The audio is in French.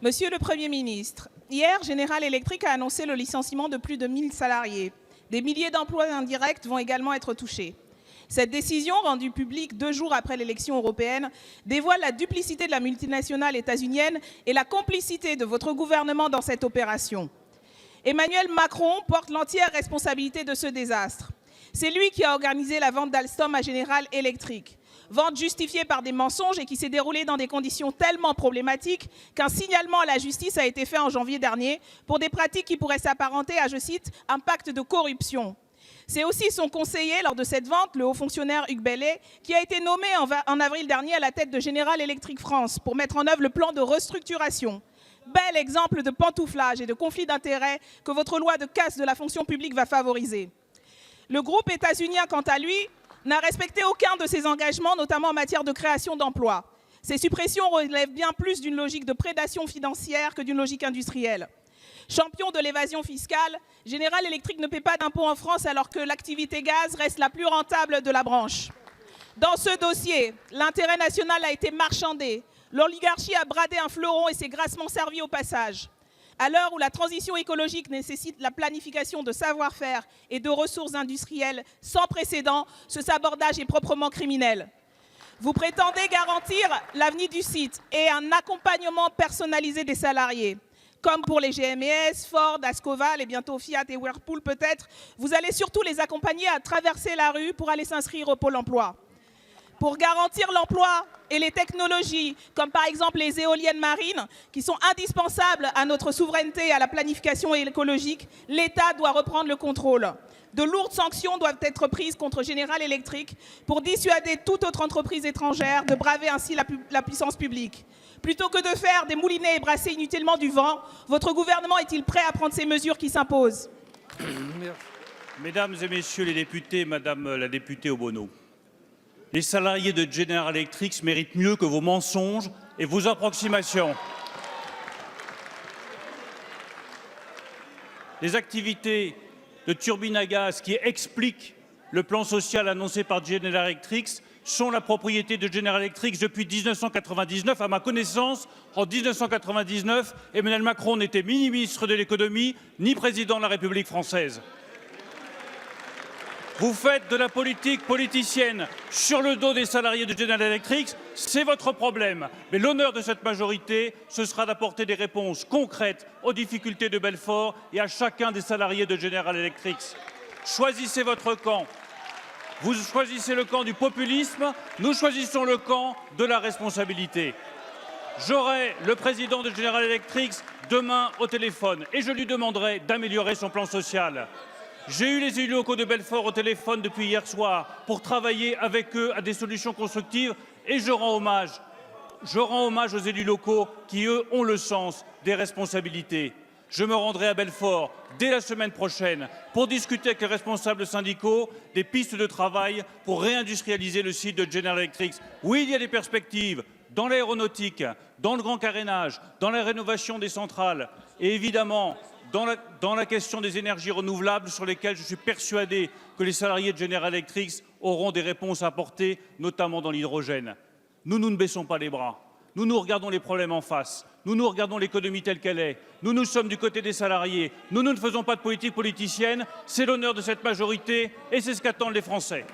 Monsieur le Premier ministre, hier, General Electric a annoncé le licenciement de plus de 1000 salariés. Des milliers d'emplois indirects vont également être touchés. Cette décision, rendue publique 2 jours après l'élection européenne, dévoile la duplicité de la multinationale états-unienne et la complicité de votre gouvernement dans cette opération. Emmanuel Macron porte l'entière responsabilité de ce désastre. C'est lui qui a organisé la vente d'Alstom à General Electric. Vente justifiée par des mensonges et qui s'est déroulée dans des conditions tellement problématiques qu'un signalement à la justice a été fait en janvier dernier pour des pratiques qui pourraient s'apparenter à, je cite, un pacte de corruption. C'est aussi son conseiller lors de cette vente, le haut fonctionnaire Hugues Bellet, qui a été nommé en avril dernier à la tête de General Electric France pour mettre en œuvre le plan de restructuration. Bel exemple de pantouflage et de conflit d'intérêts que votre loi de casse de la fonction publique va favoriser. Le groupe états-unien, quant à lui, n'a respecté aucun de ses engagements, notamment en matière de création d'emplois. Ces suppressions relèvent bien plus d'une logique de prédation financière que d'une logique industrielle. Champion de l'évasion fiscale, General Electric ne paie pas d'impôts en France alors que l'activité gaz reste la plus rentable de la branche. Dans ce dossier, l'intérêt national a été marchandé. L'oligarchie a bradé un fleuron et s'est grassement servi au passage. À l'heure où la transition écologique nécessite la planification de savoir-faire et de ressources industrielles sans précédent, ce sabordage est proprement criminel. Vous prétendez garantir l'avenir du site et un accompagnement personnalisé des salariés. Comme pour les GMES, Ford, Ascoval et bientôt Fiat et Whirlpool peut-être, vous allez surtout les accompagner à traverser la rue pour aller s'inscrire au Pôle emploi. Pour garantir l'emploi et les technologies, comme par exemple les éoliennes marines, qui sont indispensables à notre souveraineté et à la planification écologique, l'État doit reprendre le contrôle. De lourdes sanctions doivent être prises contre General Electric pour dissuader toute autre entreprise étrangère de braver ainsi la puissance publique. Plutôt que de faire des moulinets et brasser inutilement du vent, votre gouvernement est-il prêt à prendre ces mesures qui s'imposent? Mesdames et messieurs les députés, Madame la députée Obono, les salariés de General Electric méritent mieux que vos mensonges et vos approximations. Les activités de turbines à gaz qui expliquent le plan social annoncé par General Electric sont la propriété de General Electric depuis 1999. À ma connaissance, en 1999, Emmanuel Macron n'était ni ministre de l'économie, ni président de la République française. Vous faites de la politique politicienne sur le dos des salariés de General Electric, c'est votre problème. Mais l'honneur de cette majorité, ce sera d'apporter des réponses concrètes aux difficultés de Belfort et à chacun des salariés de General Electric. Choisissez votre camp. Vous choisissez le camp du populisme, nous choisissons le camp de la responsabilité. J'aurai le président de General Electric demain au téléphone et je lui demanderai d'améliorer son plan social. J'ai eu les élus locaux de Belfort au téléphone depuis hier soir pour travailler avec eux à des solutions constructives et je rends hommage aux élus locaux qui, eux, ont le sens des responsabilités. Je me rendrai à Belfort dès la semaine prochaine pour discuter avec les responsables syndicaux des pistes de travail pour réindustrialiser le site de General Electric. Oui, il y a des perspectives dans l'aéronautique, dans le grand carénage, dans la rénovation des centrales et évidemment dans la question des énergies renouvelables sur lesquelles je suis persuadé que les salariés de General Electric auront des réponses à apporter, notamment dans l'hydrogène. Nous ne baissons pas les bras. Nous regardons les problèmes en face. Nous regardons l'économie telle qu'elle est. Nous sommes du côté des salariés. Nous ne faisons pas de politique politicienne. C'est l'honneur de cette majorité et c'est ce qu'attendent les Français.